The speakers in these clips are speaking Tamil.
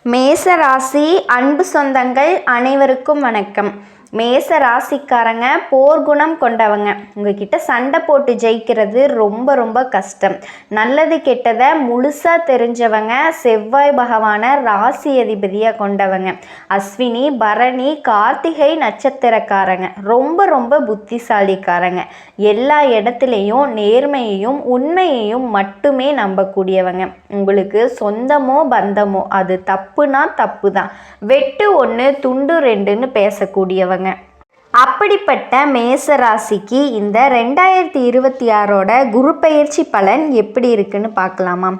மேச ராசி அன்பு சொந்தங்கள் அனைவருக்கும் வணக்கம். மேச ராசிக்காரங்க போர்க்குணம் கொண்டவங்க. உங்ககிட்ட சண்டை போட்டு ஜெயிக்கிறது ரொம்ப ரொம்ப கஷ்டம். நல்லது கெட்டதை முழுசாக தெரிஞ்சவங்க. செவ்வாய் பகவான ராசி அதிபதியாக கொண்டவங்க. அஸ்வினி பரணி கார்த்திகை நட்சத்திரக்காரங்க. ரொம்ப ரொம்ப புத்திசாலிக்காரங்க. எல்லா இடத்துலையும் நேர்மையையும் உண்மையையும் மட்டுமே நம்பக்கூடியவங்க. உங்களுக்கு சொந்தமோ பந்தமோ அது தப்புனா தப்பு தான். வெட்டு ஒன்று துண்டு ரெண்டுன்னு பேசக்கூடியவங்க. அப்படிப்பட்ட மேசராசிக்கு இந்த 2026 குரு பெயர்ச்சி பலன் எப்படி இருக்குன்னு பார்க்கலாமா?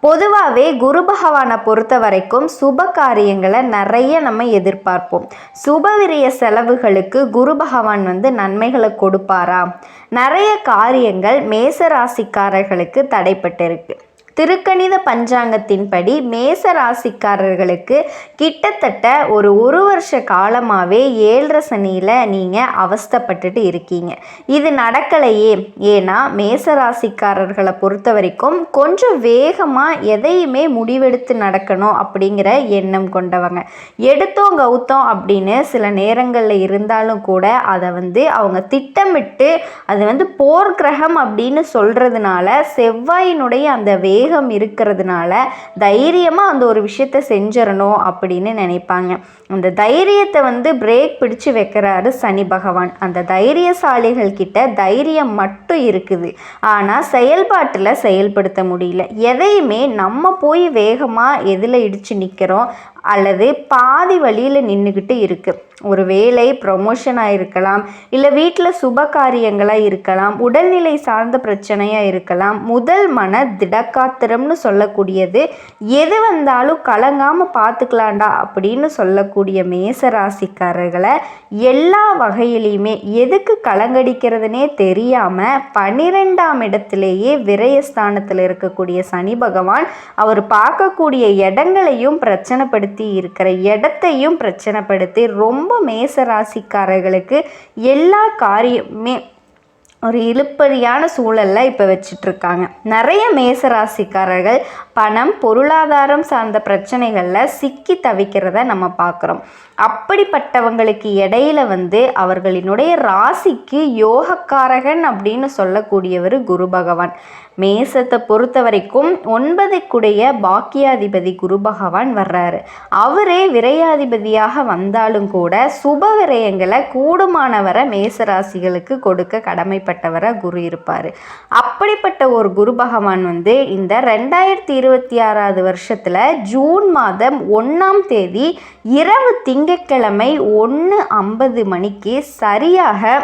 பொதுவாகவே குரு பகவானை பொறுத்த வரைக்கும் சுப காரியங்களை நிறைய நம்ம எதிர்பார்ப்போம். சுபவிரிய செலவுகளுக்கு குரு பகவான் நன்மைகளை கொடுப்பாரா? நிறைய காரியங்கள் மேசராசிக்காரர்களுக்கு தடைப்பட்டிருக்கு. திருக்கணித பஞ்சாங்கத்தின்படி மேச ராசிக்காரர்களுக்கு கிட்டத்தட்ட ஒரு வருஷ காலமாகவே 7.5 சனியில் நீங்கள் அவஸ்தைப்பட்டுட்டு இருக்கீங்க. இது நடக்கலையே. ஏன்னா மேச ராசிக்காரர்களை பொறுத்த வரைக்கும் கொஞ்சம் வேகமாக எதையுமே முடிவெடுத்து நடக்கணும் அப்படிங்கிற எண்ணம் கொண்டவங்க. எடுத்தோம் கவுத்தோம் அப்படின்னு சில நேரங்களில் இருந்தாலும் கூட அதை அவங்க திட்டமிட்டு அது போர் கிரகம் அப்படின்னு சொல்கிறதுனால செவ்வாயினுடைய அந்த வேகம் இருக்கிறதுனால தைரியமாக அந்த ஒரு விஷயத்தை செஞ்சிடணும் அப்படின்னு நினைப்பாங்க. அந்த தைரியத்தை பிரேக் பிடிச்சு வைக்கிறாரு சனி பகவான். அந்த தைரியசாலிகள் கிட்ட தைரியம் மட்டும் இருக்குது, ஆனால் செயல்பாட்டில் செயல்படுத்த முடியல. எதையுமே நம்ம போய் வேகமாக எதில் இடித்து நிற்கிறோம் அல்லது பாதி வழியில் நின்றுக்கிட்டு இருக்குது. ஒரு வேலை ப்ரொமோஷனாக இருக்கலாம், இல்லை வீட்டில் சுப காரியங்களாக இருக்கலாம், உடல்நிலை சார்ந்த பிரச்சனையாக இருக்கலாம். முதல் மன திடக்காத்திரம்னு சொல்லக்கூடியது எது வந்தாலும் கலங்காமல் பார்த்துக்கலாண்டா அப்படின்னு சொல்லக்கூடிய மேசராசிக்காரர்களை எல்லா வகையிலையுமே எதுக்கு கலங்கடிக்கிறதுனே தெரியாமல் 12ஆம் இடத்திலேயே விரயஸ்தானத்தில் இருக்கக்கூடிய சனி பகவான் அவர் பார்க்கக்கூடிய இடங்களையும் பிரச்சனைப்படுத்தி இருக்கிற இடத்தையும் பிரச்சனைப்படுத்தி ரொம்ப மேச ராசிக்காரர்களுக்கு எல்லா காரியமே ஒரு இழுப்பறியான சூழலில் இப்போ வச்சிட்ருக்காங்க. நிறைய மேசராசிக்காரர்கள் பணம் பொருளாதாரம் சார்ந்த பிரச்சனைகளில் சிக்கி தவிக்கிறத நம்ம பார்க்குறோம். அப்படிப்பட்டவங்களுக்கு இடையில அவர்களினுடைய ராசிக்கு யோகக்காரகன் அப்படின்னு சொல்லக்கூடியவர் குரு பகவான். மேசத்தை பொறுத்த வரைக்கும் 9க்குடைய பாக்கியாதிபதி குரு பகவான் வர்றாரு. அவரே விரையாதிபதியாக வந்தாலும் கூட சுப விரயங்களை கூடுமானவரை மேசராசிகளுக்கு கொடுக்க கடமைப்பட்டவராக குரு இருப்பார். அப்படிப்பட்ட ஒரு குரு பகவான் இந்த 2026 வருஷத்தில் ஜூன் மாதம் 1ஆம் தேதி இரவு திங்கட்கிழமை 1:50 மணிக்கு சரியாக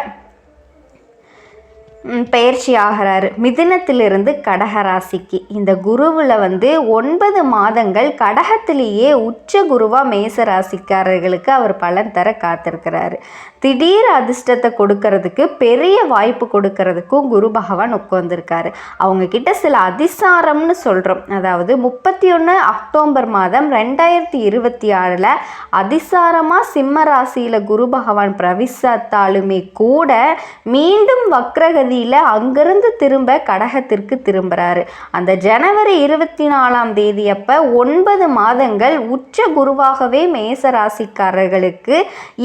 பயிற்சி ஆகிறாரு மிதுனத்திலிருந்து கடகராசிக்கு. இந்த குருவில் 9 மாதங்கள் கடகத்திலேயே உச்ச குருவாக மேச ராசிக்காரர்களுக்கு அவர் பலன் தர காத்திருக்கிறாரு. திடீர் அதிர்ஷ்டத்தை கொடுக்கறதுக்கு பெரிய வாய்ப்பு கொடுக்கறதுக்கும் குரு பகவான் உட்கார்ந்துருக்காரு. அவங்க கிட்ட சில அதிசாரம்னு சொல்கிறோம். அதாவது 31 அக்டோபர் மாதம் 2026 அதிசாரமாக சிம்ம ராசியில் குரு பகவான் பிரவிசாத்தாலுமே கூட மீண்டும் வக்ரகதி அங்கிருந்து திரும்ப கடகத்திற்கு திரும்புறாரு. அந்த ஜனவரி 24ஆம் தேதி அப்ப 9 மாதங்கள் உச்ச குருவாகவே மேச ராசிக்காரர்களுக்கு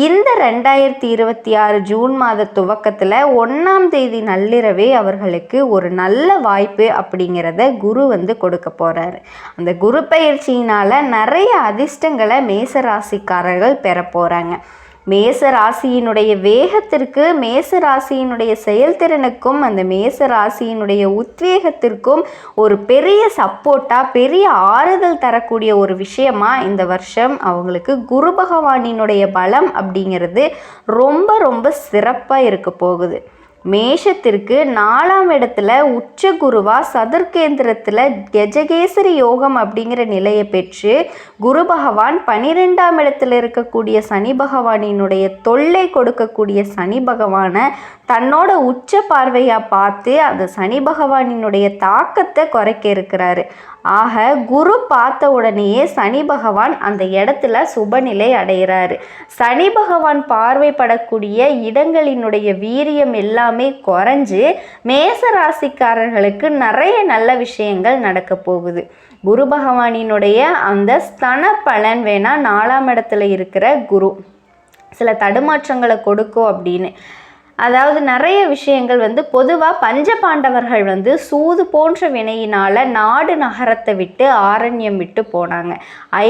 இந்த 2026 ஜூன் மாத துவக்கத்துல 1ஆம் தேதி நள்ளிரவே அவர்களுக்கு ஒரு நல்ல வாய்ப்பு அப்படிங்கிறத குரு கொடுக்க போறாரு. அந்த குரு பயிற்சியினால நிறைய அதிர்ஷ்டங்களை மேச ராசிக்காரர்கள் பெற போறாங்க. மேச ராசியினுடைய வேகத்திற்கு மேச ராசியினுடைய செயல்திறனுக்கும் அந்த மேச ராசியினுடைய உத்வேகத்திற்கும் ஒரு பெரிய சப்போர்ட்டாக பெரிய ஆறுதல் தரக்கூடிய ஒரு விஷயமா இந்த வருஷம் அவங்களுக்கு குரு பகவானினுடைய பலம் அப்படிங்கிறது ரொம்ப ரொம்ப சிறப்பாக இருக்க போகுது. மேஷத்திற்கு 4ஆம் இடத்துல உச்ச குருவா சதுர்கேந்திரத்தில் கஜகேசரி யோகம் அப்படிங்கிற நிலையை பெற்று குரு பகவான் 12ஆம் இடத்துல இருக்கக்கூடிய சனி பகவானினுடைய தொல்லை கொடுக்கக்கூடிய சனி பகவானை தன்னோட உச்ச பார்வையாக பார்த்து அந்த சனி பகவானினுடைய தாக்கத்தை குறைக்க இருக்கிறாரு. ஆக குரு பார்த்த உடனேயே சனி பகவான் அந்த இடத்துல சுபநிலை அடைகிறாரு. சனி பகவான் பார்வைப்படக்கூடிய இடங்களினுடைய வீரியம் எல்லாமே குறைஞ்சு மேச ராசிக்காரர்களுக்கு நிறைய நல்ல விஷயங்கள் நடக்க போகுது. குரு பகவானினுடைய அந்த ஸ்தன பலன் வேணா 4ஆம் இடத்துல இருக்கிற குரு சில தடுமாற்றங்களை கொடுக்கும் அப்படின்னு. அதாவது நிறைய விஷயங்கள் பொதுவாக பஞ்ச பாண்டவர்கள் சூது போன்ற வினையினால் நாடு நகரத்தை விட்டு ஆரண்யம் விட்டு போனாங்க.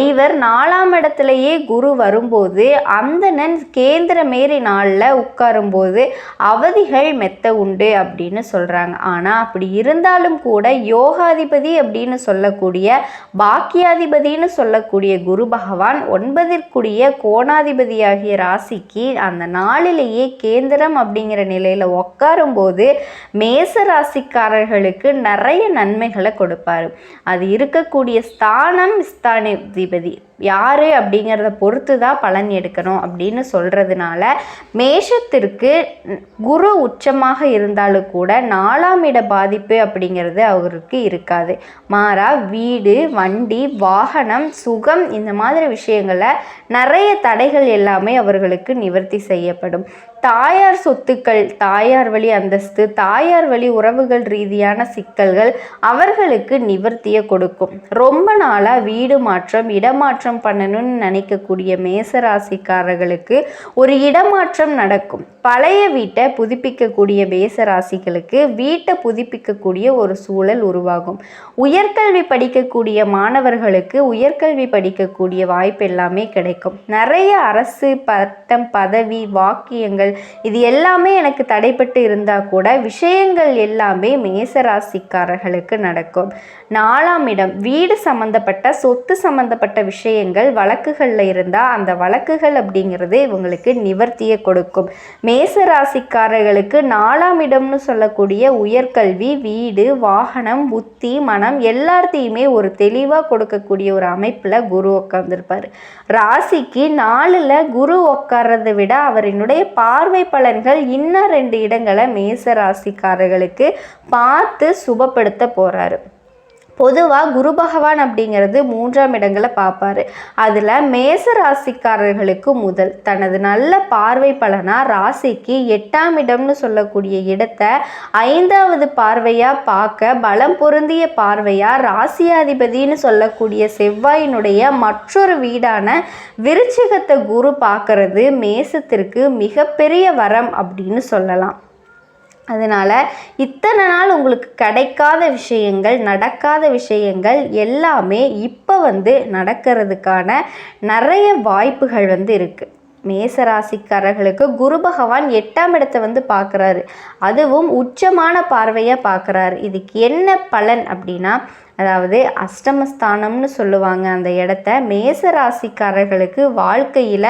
ஐவர் 4ஆம் இடத்துலையே குரு வரும்போது அந்தணன் கேந்திர மாரி நாளில் உட்காரும்போது அவதிகள் மெத்த உண்டு அப்படின்னு சொல்கிறாங்க. ஆனால் அப்படி இருந்தாலும் கூட யோகாதிபதி அப்படின்னு சொல்லக்கூடிய பாக்கியாதிபதினு சொல்லக்கூடிய குரு பகவான் 9ற்குரிய கோணாதிபதியாகிய ராசிக்கு அந்த நாளிலேயே கேந்திரம் அப்படிங்கிற நிலையில் உட்காரும்போது மேச ராசிக்காரர்களுக்கு நிறைய நன்மைகளை கொடுப்பாரு. அது இருக்கக்கூடிய ஸ்தானம் ஸ்தானாதிபதி யார் அப்படிங்கிறத பொறுத்து தான் பலன் எடுக்கணும் அப்படின்னு சொல்கிறதுனால மேஷத்திற்கு குரு உச்சமாக இருந்தாலும் கூட 4ஆம் இட பாதிப்பு அப்படிங்கிறது அவருக்கு இருக்காது. மாறா வீடு, வண்டி, வாகனம், சுகம் இந்த மாதிரி விஷயங்களில் நிறைய தடைகள் எல்லாமே அவர்களுக்கு நிவர்த்தி செய்யப்படும். தாயார் சொத்துக்கள், தாயார் வழி அந்தஸ்து, தாயார் வழி உறவுகள் ரீதியான சிக்கல்கள் அவர்களுக்கு நிவர்த்தியை கொடுக்கும். ரொம்ப நாளாக வீடு மாற்றம், இடமாற்றம் பண்ணணும்னு நினைக்கக்கூடிய மேசராசிக்காரர்களுக்கு ஒரு இடமாற்றம் நடக்கும். பழைய வீட்டை புதுப்பிக்கக்கூடிய மேசராசிகளுக்கு வீட்டை புதுப்பிக்கக்கூடிய ஒரு சூழல் உருவாகும். உயர்கல்வி படிக்கக்கூடிய மாணவர்களுக்கு உயர்கல்வி படிக்கக்கூடிய வாய்ப்பு எல்லாமே கிடைக்கும். நிறைய அரசு பட்டம், பதவி, வாக்கியங்கள் இது எல்லாமே எனக்கு தடைப்பட்டு இருந்தால் கூட விஷயங்கள் எல்லாமே மேசராசிக்காரர்களுக்கு நடக்கும். 4ஆம் இடம் வீடு சம்பந்தப்பட்ட, சொத்து சம்பந்தப்பட்ட விஷயங்கள் வழக்குகளில் இருந்தால் அந்த வழக்குகள் அப்படிங்கிறது இவங்களுக்கு நிவர்த்தியை கொடுக்கும். மேசராசிக்காரர்களுக்கு 4ஆம் இடம்னு சொல்லக்கூடிய உயர்கல்வி, வீடு, வாகனம், புத்தி, மனம் எல்லாத்தையுமே ஒரு தெளிவாக கொடுக்கக்கூடிய ஒரு அமைப்பில் குரு உட்கார்ந்துருப்பார். ராசிக்கு 4ல் குரு உட்கார்றதை விட அவரினுடைய பார்வை பலன்கள் இன்னும் 2 இடங்களை மேசராசிக்காரர்களுக்கு பார்த்து சுபப்படுத்த போகிறாரு. பொதுவாக குரு பகவான் அப்படிங்கிறது 3ஆம் இடங்களை பார்ப்பார். அதில் மேச ராசிக்காரர்களுக்கு முதல் தனது நல்ல பார்வை பலனாக ராசிக்கு 8ஆம் இடம்னு சொல்லக்கூடிய இடத்தை 5வது பார்வையாக பார்க்க பலம் பொருந்திய பார்வையாக ராசியாதிபதினு சொல்லக்கூடிய செவ்வாயினுடைய மற்றொரு வீடான விருச்சிகத்தை குரு பார்க்கறது மேசத்திற்கு மிகப்பெரிய வரம் அப்படின்னு சொல்லலாம். அதனால் இத்தனை நாள் உங்களுக்கு கிடைக்காத விஷயங்கள், நடக்காத விஷயங்கள் எல்லாமே இப்போ நடக்கிறதுக்கான நிறைய வாய்ப்புகள் இருக்குது. மேசராசிக்காரர்களுக்கு குரு பகவான் 8ஆம் இடத்தை பார்க்குறாரு. அதுவும் உச்சமான பார்வையாக பார்க்குறாரு. இதுக்கு என்ன பலன் அப்படின்னா, அதாவது அஷ்டமஸ்தானம்னு சொல்லுவாங்க அந்த இடத்த. மேசராசிக்காரர்களுக்கு வாழ்க்கையில்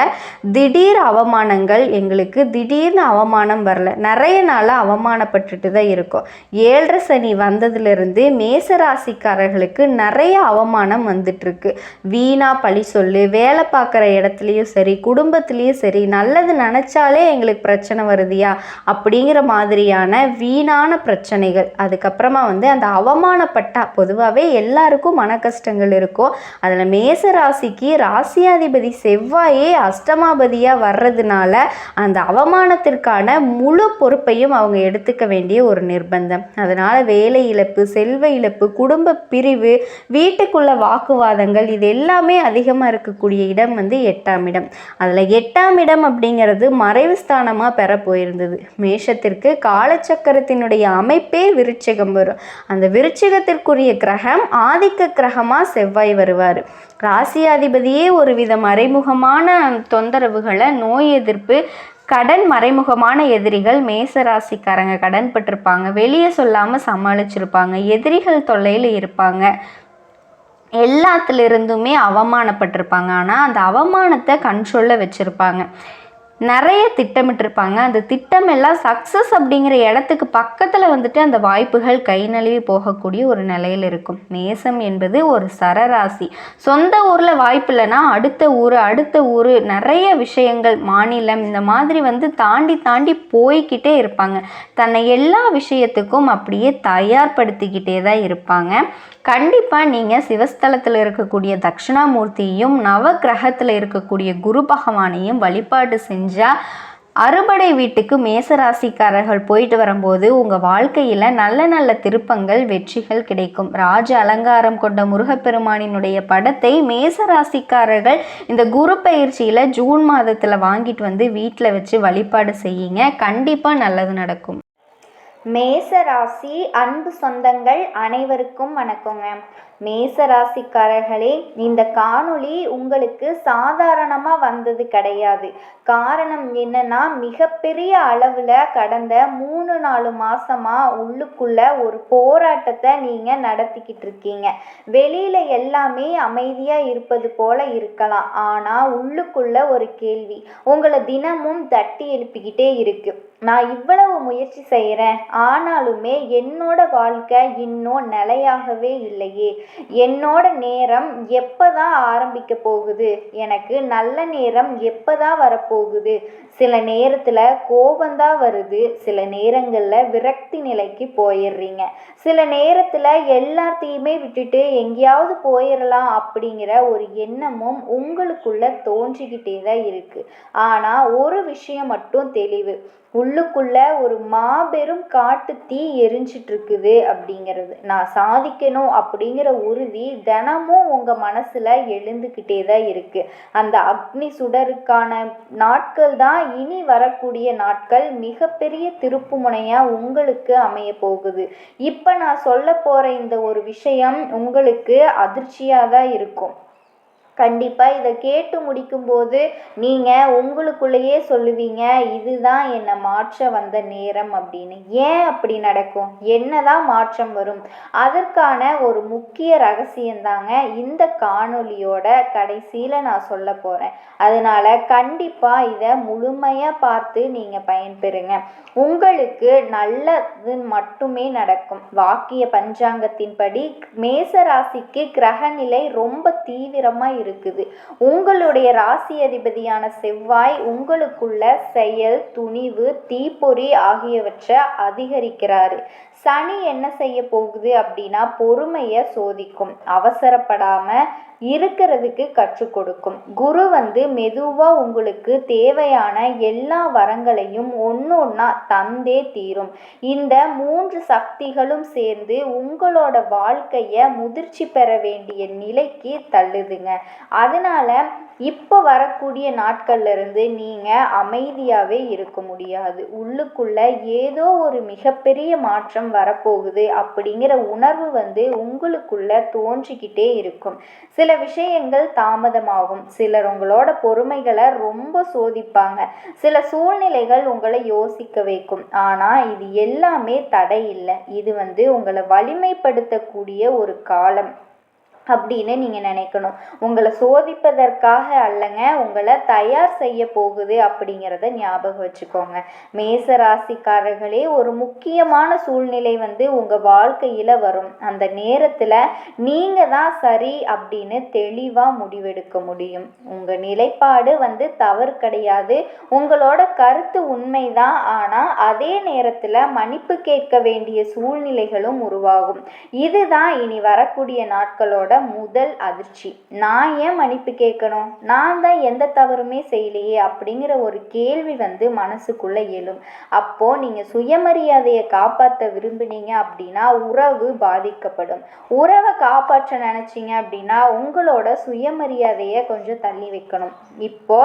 திடீர் அவமானங்கள், எங்களுக்கு திடீர்னு அவமானம் வரல, நிறைய நாளாக அவமானப்பட்டுட்டு தான் இருக்கும். 7.5 சனி வந்ததுலேருந்து மேசராசிக்காரர்களுக்கு நிறைய அவமானம் வந்துட்டுருக்கு. வீணா பழி சொல்லு, வேலை பார்க்குற இடத்துலையும் சரி, குடும்பத்துலேயும் சரி, நல்லது நினச்சாலே எங்களுக்கு பிரச்சனை வருதியா அப்படிங்கிற மாதிரியான வீணான பிரச்சனைகள். அதுக்கப்புறமா அந்த அவமானப்பட்டா பொதுவாக எல்லாருக்கும் மன கஷ்டங்கள் இருக்கும். அதில் மேசராசிக்கு ராசியாதிபதி செவ்வாயே அஷ்டமாபதியாக வர்றதுனால அந்த அவமானத்திற்கான முழு பொறுப்பையும் அவங்க எடுத்துக்க வேண்டிய ஒரு நிர்பந்தம். அதனால் வேலை இழப்பு, செல்வ இழப்பு, குடும்ப பிரிவு, வீட்டுக்குள்ள வாக்குவாதங்கள் இது எல்லாமே அதிகமாக இருக்கக்கூடிய இடம் 8ஆம் இடம். அதில் 8ஆம் இடம் அப்படிங்கிறது மறைவு ஸ்தானமாக பெற போயிருந்தது. மேஷத்திற்கு காலச்சக்கரத்தினுடைய அமைப்பே விருச்சிகம் வரும். அந்த விருச்சிகத்திற்குரிய கிரகம் ஆதிக்க கிரகமாக செவ்வாய் வருவார். ராசியாதிபதியே ஒரு வித மறைமுகமான தொந்தரவுகளை, நோய் எதிர்ப்பு, கடன், மறைமுகமான எதிரிகள் மேசராசிக்காரங்க கடன் பட்டிருப்பாங்க, வெளியே சொல்லாமல் சமாளிச்சிருப்பாங்க, எதிரிகள் தொல்லையில் இருப்பாங்க, எல்லாத்துலேருந்துமே அவமானப்பட்டிருப்பாங்க. ஆனால் அந்த அவமானத்தை கண்ட்ரோலில் வச்சுருப்பாங்க. நிறைய திட்டமிட்டிருப்பாங்க. அந்த திட்டம் எல்லாம் சக்ஸஸ் அப்படிங்கிற இடத்துக்கு பக்கத்தில் வந்துட்டு அந்த வாய்ப்புகள் கை நழுவி போகக்கூடிய ஒரு நிலையில் இருக்கும். மேசம் என்பது ஒரு சரராசி. சொந்த ஊரில் வாய்ப்பு இல்லைன்னா அடுத்த ஊர் நிறைய விஷயங்கள், மாநிலம், இந்த மாதிரி வந்து தாண்டி தாண்டி போய்கிட்டே இருப்பாங்க. தன்னை எல்லா விஷயத்துக்கும் அப்படியே தயார்படுத்திக்கிட்டே தான் இருப்பாங்க. கண்டிப்பாக நீங்கள் சிவஸ்தலத்தில் இருக்கக்கூடிய தட்சிணாமூர்த்தியையும் நவ கிரகத்தில் இருக்கக்கூடிய குரு பகவானையும் வழிபாடு செஞ்சால் அறுபடை வீட்டுக்கு மேசராசிக்காரர்கள் போயிட்டு வரும்போது உங்கள் வாழ்க்கையில் நல்ல நல்ல திருப்பங்கள், வெற்றிகள் கிடைக்கும். ராஜ அலங்காரம் கொண்ட முருகப்பெருமானினுடைய படத்தை மேசராசிக்காரர்கள் இந்த குரு பயிற்சியில் ஜூன் மாதத்தில் வாங்கிட்டு வந்து வீட்டில் வச்சு வழிபாடு செய்யுங்க. கண்டிப்பாக நல்லது நடக்கும். மேசராசி அன்பு சொந்தங்கள் அனைவருக்கும் வணக்கங்க. மேசராசிக்காரர்களே, இந்த காணொளி உங்களுக்கு சாதாரணமாக வந்தது கிடையாது. காரணம் என்னன்னா, மிகப்பெரிய அளவில் கடந்த 3-4 மாசமாக உள்ளுக்குள்ள ஒரு போராட்டத்தை நீங்கள் நடத்திக்கிட்டு இருக்கீங்க. வெளியில் எல்லாமே அமைதியாக இருப்பது போல இருக்கலாம், ஆனால் உள்ளுக்குள்ள ஒரு கேள்வி உங்களை தினமும் தட்டி எழுப்பிக்கிட்டே இருக்கு. நான் இவ்வளவு முயற்சி செய்கிறேன், ஆனாலுமே என்னோட வாழ்க்கை இன்னும் நிலையாகவே இல்லையே. என்னோட நேரம் எப்போதான் ஆரம்பிக்க போகுது? எனக்கு நல்ல நேரம் எப்போதான் வரப்போகுது? சில நேரத்தில் கோபந்தான் வருது, சில நேரங்களில் விரக்தி நிலைக்கு போயிடுறீங்க, சில நேரத்தில் எல்லாத்தையுமே விட்டுட்டு எங்கேயாவது போயிடலாம் அப்படிங்கிற ஒரு எண்ணமும் உங்களுக்குள்ள தோன்றிக்கிட்டே தான் இருக்கு. ஆனால் ஒரு விஷயம் மட்டும் தெளிவு, உள்ளுக்குள்ள ஒரு மாபெரும் காட்டு தீ எரிஞ்சிட்டு இருக்குது அப்படிங்கிறது. நான் சாதிக்கணும் அப்படிங்கிற உறுதி தினமும் உங்க மனசுல எழுந்துக்கிட்டே தான் இருக்கு. அந்த அக்னி சுடருக்கான நாட்கள் தான் இனி வரக்கூடிய நாட்கள். மிகப்பெரிய திருப்பு முனையா உங்களுக்கு அமைய போகுது. இப்ப நான் சொல்ல போற இந்த ஒரு விஷயம் உங்களுக்கு அதிர்ச்சியா தான் இருக்கும். கண்டிப்பாக இதை கேட்டு முடிக்கும்போது நீங்கள் உங்களுக்குள்ளேயே சொல்லுவீங்க, இதுதான் என்னை மாற்ற வந்த நேரம் அப்படின்னு. ஏன் அப்படி நடக்கும்? என்னதான் மாற்றம் வரும்? அதற்கான ஒரு முக்கிய ரகசியந்தாங்க இந்த காணொளியோட கடைசியில் நான் சொல்ல போகிறேன். அதனால் கண்டிப்பாக இதை முழுமையாக பார்த்து நீங்கள் பயன்பெறுங்க. உங்களுக்கு நல்லது மட்டுமே நடக்கும். வாக்கிய பஞ்சாங்கத்தின்படி மேசராசிக்கு கிரகநிலை ரொம்ப தீவிரமாக இருக்குது. உங்களுடைய ராசி அதிபதியான செவ்வாய் உங்களுக்குள்ள செயல், துணிவு, தீப்பொறி ஆகியவற்றை அதிகரிக்கிறாரு. சனி என்ன செய்ய போகுது அப்படின்னா, பொறுமையை சோதிக்கும், அவசரப்படாம இருக்கிறதுக்கு கற்றுக் கொடுக்கும். குரு மெதுவா உங்களுக்கு தேவையான எல்லா வரங்களையும் ஒன்னொன்னா தந்தே தீரும். இந்த 3 சக்திகளும் சேர்ந்து உங்களோட வாழ்க்கைய முதிர்ச்சி பெற வேண்டிய நிலைக்கு தள்ளுதுங்க. அதனால இப்போ வரக்கூடிய நாட்கள்ல இருந்து நீங்க அமைதியாவே இருக்க முடியாது. உள்ளுக்குள்ள ஏதோ ஒரு மிகப்பெரிய மாற்றம் வரப்போகுது அப்படிங்கிற உணர்வு உங்களுக்குள்ள தோன்றிக்கிட்டே இருக்கும். சில விஷயங்கள் தாமதமாகும். சிலர் உங்களோட பொறுமைகளை ரொம்ப சோதிப்பாங்க. சில சூழ்நிலைகள் உங்களை யோசிக்க வைக்கும். ஆனா இது எல்லாமே தடை இல்லை. இது உங்களை வலிமைப்படுத்தக்கூடிய ஒரு காலம் அப்படின்னு நீங்கள் நினைக்கணும். உங்களை சோதிப்பதற்காக அல்லங்க, உங்களை தயார் செய்ய போகுது அப்படிங்கிறத ஞாபகம் வச்சுக்கோங்க. மேச ராசிக்காரர்களே, ஒரு முக்கியமான சூழ்நிலை உங்கள் வாழ்க்கையில் வரும். அந்த நேரத்தில் நீங்கள் தான் சரி அப்படின்னு தெளிவாக முடிவெடுக்க முடியும். உங்கள் நிலைப்பாடு தவறு கிடையாது, உங்களோட கருத்து உண்மைதான். ஆனால் அதே நேரத்தில் மன்னிப்பு கேட்க வேண்டிய சூழ்நிலைகளும் உருவாகும். இதுதான் இனி வரக்கூடிய நாட்களோட முதல் அதிர்ச்சி. நான் ஏன் மன்னிப்பு கேட்கணும்? நான் தான் எந்த தவறுமே செய்யலையே அப்படிங்கிற ஒரு கேள்வி மனசுக்குள்ள எழும். அப்போ நீங்க சுயமரியாதையை காப்பாற்ற விரும்பினீங்க அப்படின்னா உறவு பாதிக்கப்படும். உறவை காப்பாற்ற நினைச்சீங்க அப்படின்னா உங்களோட சுயமரியாதையை கொஞ்சம் தள்ளி வைக்கணும். இப்போ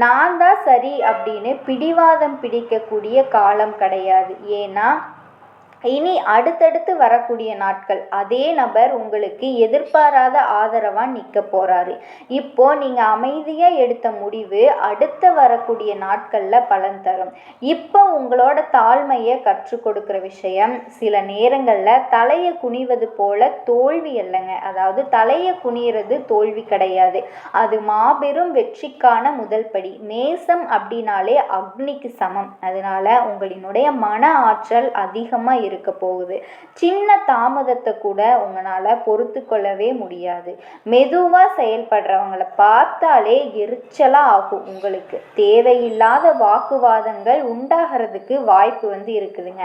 நான் தான் சரி அப்படின்னு பிடிவாதம் பிடிக்கக்கூடிய காலம் கிடையாது. ஏன்னா இனி அடுத்தடுத்து வரக்கூடிய நாட்கள் அதே நபர் உங்களுக்கு எதிர்பாராத ஆதரவாக நிற்க போகிறாரு. இப்போ நீங்கள் அமைதியாக எடுத்த முடிவு அடுத்த வரக்கூடிய நாட்களில் பலன் தரும். இப்போ உங்களோட தாழ்மையை கற்றுக் கொடுக்குற விஷயம் சில நேரங்களில் தலையை குனிவது போல தோல்வி அல்லங்க. அதாவது தலையை குனிகிறது தோல்வி கிடையாது, அது மாபெரும் வெற்றிக்கான முதல் படி. மேசம் அப்படின்னாலே அக்னிக்கு சமம். அதனால உங்களினுடைய மன ஆற்றல் அதிகமாக இருக்க போகுது. சின்ன தாமதத்தை கூட உங்களால் பொறுத்து கொள்ளவே முடியாது. மெதுவாக செயல்படுறவங்களை பார்த்தாலே எரிச்சலாக ஆகும். உங்களுக்கு தேவையில்லாத வாக்குவாதங்கள் உண்டாகிறதுக்கு வாய்ப்பு இருக்குதுங்க.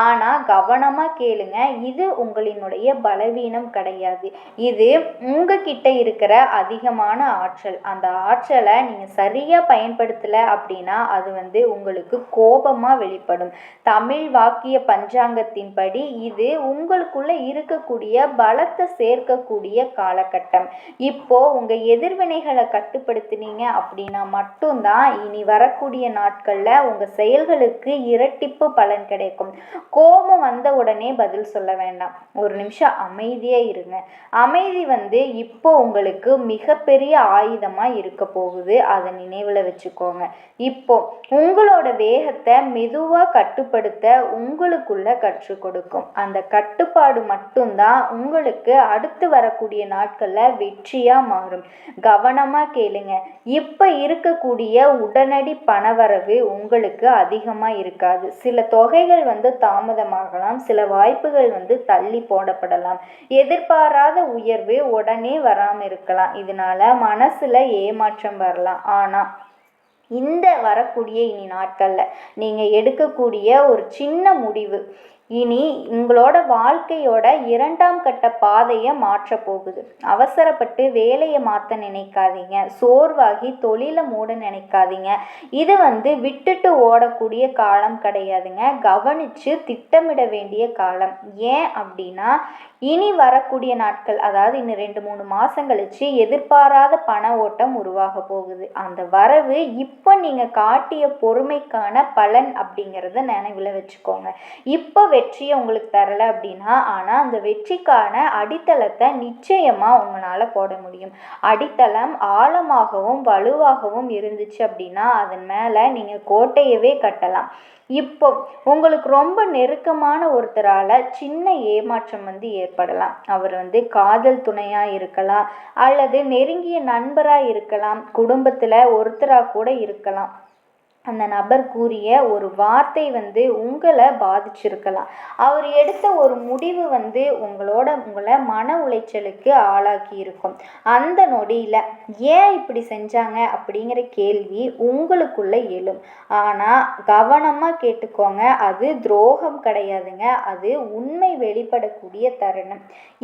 ஆனால் கவனமாக கேளுங்க, இது உங்களினுடைய பலவீனம் கிடையாது, இது உங்ககிட்ட இருக்கிற அதிகமான ஆற்றல். அந்த ஆற்றலை நீங்கள் சரியாக பயன்படுத்தலை அப்படின்னா அது உங்களுக்கு கோபமாக வெளிப்படும். தமிழ் வாக்கிய பஞ்சாங்கத்தின் படி இது உங்களுக்குள்ள இருக்கக்கூடிய பலத்தை சேர்க்கக்கூடிய காலகட்டம். இப்போ உங்க எதிர்வினைகளை கட்டுப்படுத்தினீங்க அப்படின்னா மட்டும்தான் இனி வரக்கூடிய நாட்கள்ல உங்க செயல்களுக்கு இரட்டிப்பு பலன் கிடைக்கும். கோபம் வந்த உடனே பதில் சொல்ல வேண்டாம், ஒரு நிமிஷம் அமைதியா இருங்க. அமைதி இப்போ உங்களுக்கு மிகப்பெரிய ஆயுதமா இருக்க போகுது, அதை நினைவுல வச்சுக்கோங்க. இப்போ உங்களோட வேகத்தை மெதுவா கட்டுப்படுத்த உங்களுக்குள்ள கற்றுக் கொடுக்கும். அந்த கட்டுப்பாடு மட்டும்தான் உங்களுக்கு அடுத்து வரக்கூடிய நாட்கள்ல வெற்றியா மாறும். கவனமா கேளுங்க, இப்ப இருக்கக்கூடிய உடனடி பணவரவு உங்களுக்கு அதிகமா இருக்காது. சில தொகைகள் தாமதமாகலாம், சில வாய்ப்புகள் தள்ளி போடப்படலாம், எதிர்பாராத உயர்வு உடனே வராம இருக்கலாம். இதனால மனசுல ஏமாற்றம் வரலாம். ஆனா இந்த வரக்கூடிய இனி நாட்களில் நீங்கள் எடுக்கக்கூடிய ஒரு சின்ன முடிவு இனி உங்களோட வாழ்க்கையோட 2ஆம் கட்ட பாதையை மாற்ற போகுது. அவசரப்பட்டு வேலையை மாற்ற நினைக்காதீங்க, சோர்வாகி தொழிலை மூட நினைக்காதீங்க. இது விட்டுட்டு ஓடக்கூடிய காலம் கிடையாதுங்க, கவனித்து திட்டமிட வேண்டிய காலம். ஏன் அப்படின்னா இனி வரக்கூடிய நாட்கள், அதாவது இன்னும் 2-3 மாதம் கழிச்சு எதிர்பாராத பண ஓட்டம் உருவாக போகுது. அந்த வரவு இப்போ நீங்கள் காட்டிய பொறுமைக்கான பலன் அப்படிங்கிறத நினைவில் வச்சுக்கோங்க. இப்போ வெற்றியை உங்களுக்கு தரலை அப்படின்னா, ஆனால் அந்த வெற்றிக்கான அடித்தளத்தை நிச்சயமாக உங்களால் போட முடியும். அடித்தளம் ஆழமாகவும் வலுவாகவும் இருந்துச்சு அப்படின்னா அதன் மேலே நீங்கள் கோட்டையவே கட்டலாம். இப்போ உங்களுக்கு ரொம்ப நெருக்கமான ஒருத்தரால் சின்ன ஏமாற்றம் ஏற்படலாம். அவர் காதல் துணையாக இருக்கலாம், அல்லது நெருங்கிய நண்பராக இருக்கலாம், குடும்பத்தில் ஒருத்தராக கூட இருக்கலாம். அந்த நபர் கூறிய ஒரு வார்த்தை உங்களை பாதிச்சிருக்கலாம். அவர் எடுத்த ஒரு முடிவு உங்களை மன உளைச்சலுக்கு ஆளாக்கி இருக்கும். அந்த நொடியில் ஏன் இப்படி செஞ்சாங்க அப்படிங்கிற கேள்வி உங்களுக்குள்ள எழும். ஆனால் கவனமாக கேட்டுக்கோங்க, அது துரோகம் கிடையாதுங்க, அது உண்மை வெளிப்படக்கூடிய தருணம்.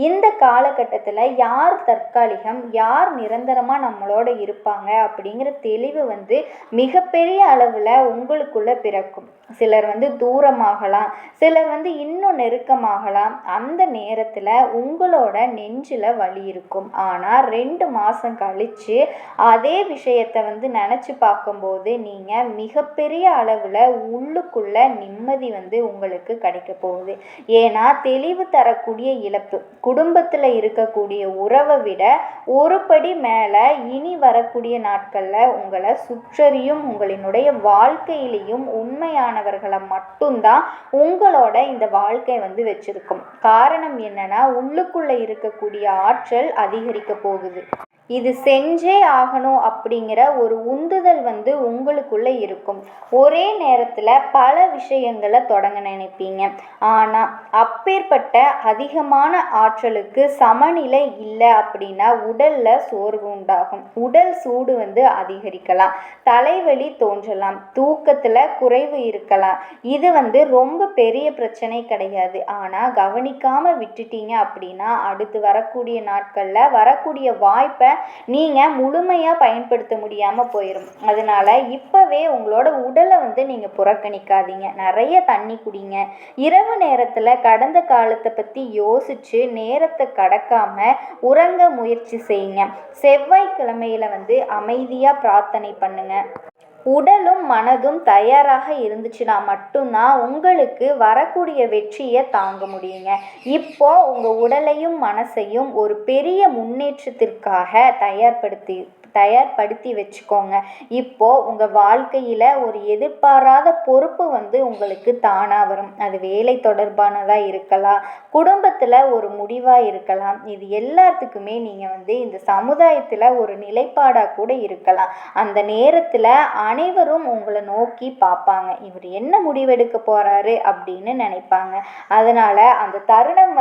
இந்த காலகட்டத்தில் யார் தற்காலிகம், யார் நிரந்தரமாக நம்மளோட இருப்பாங்க அப்படிங்கிற தெளிவு மிகப்பெரிய அளவு உங்களுக்குள்ள பிறக்கும். சிலர் தூரமாகலாம், சிலர் இன்னும் நெருக்கமாகலாம். அந்த நேரத்தில் உங்களோட நெஞ்சில் வலி இருக்கும். ஆனால் 2 மாதம் கழித்து அதே விஷயத்தை நினச்சி பார்க்கும்போது நீங்கள் மிகப்பெரிய அளவில் உள்ளுக்குள்ள நிம்மதி உங்களுக்கு கிடைக்க போகுது. ஏன்னா தெளிவு தரக்கூடிய இழப்பு குடும்பத்தில் இருக்கக்கூடிய உறவை விட ஒரு படி மேலே இனி வரக்கூடிய நாட்களில் உங்களை சுற்றறியும் உங்களினுடைய வாழ்க்கையிலையும் உண்மையானவர்களை மட்டும்தான் உங்களோட இந்த வாழ்க்கை வச்சிருக்கும். காரணம் என்னன்னா உள்ளுக்குள்ள இருக்கக்கூடிய ஆற்றல் அதிகரிக்க போகுது. இது செஞ்சே ஆகணும் அப்படிங்கிற ஒரு உந்துதல் உங்களுக்குள்ள இருக்கும். ஒரே நேரத்தில் பல விஷயங்களை தொடங்க நினைப்பீங்க. ஆனால் அப்பேற்பட்ட அதிகமான ஆற்றலுக்கு சமநிலை இல்லை அப்படின்னா உடலில் சோர்வு உண்டாகும், உடல் சூடு அதிகரிக்கலாம், தலைவலி தோன்றலாம், தூக்கத்தில் குறைவு இருக்கலாம். இது ரொம்ப பெரிய பிரச்சனை கிடையாது. ஆனால் கவனிக்காமல் விட்டுட்டீங்க அப்படின்னா அடுத்து வரக்கூடிய நாட்களில் வரக்கூடிய வாய்ப்பை நீங்கள் முழுமையாக பயன்படுத்த முடியாமல் போயிடும். அதனால் இப்போவே உங்களோட உடலை நீங்கள் புறக்கணிக்காதீங்க. நிறைய தண்ணி குடிங்க. இரவு நேரத்தில் கடந்த காலத்தை பற்றி யோசித்து நேரத்தை கடக்காமல் உறங்க முயற்சி செய்யுங்க. செவ்வாய்க்கிழமையில் அமைதியாக பிரார்த்தனை பண்ணுங்க. உடலும் மனதும் தயாராக இருந்துச்சுன்னா மட்டும்தான் உங்களுக்கு வரக்கூடிய வெற்றியை தாங்க முடியுங்க. இப்போ உங்கள் உடலையும் மனசையும் ஒரு பெரிய முன்னேற்றத்திற்காக தயார்படுத்தி வச்சுக்கோங்க. இப்போ உங்கள் வாழ்க்கையில் ஒரு எதிர்பாராத பொறுப்பு உங்களுக்கு தானாக வரும். அது வேலை தொடர்பானதாக இருக்கலாம், குடும்பத்தில் ஒரு முடிவாக இருக்கலாம். இது எல்லாத்துக்குமே நீங்கள் இந்த சமுதாயத்தில் ஒரு நிலைப்பாடாக கூட இருக்கலாம். அந்த நேரத்தில் அனைவரும் உங்களை நோக்கி பார்ப்பாங்க, இவர் என்ன முடிவெடுக்க போகிறாரு அப்படின்னு நினைப்பாங்க. அதனால் அந்த தருணம்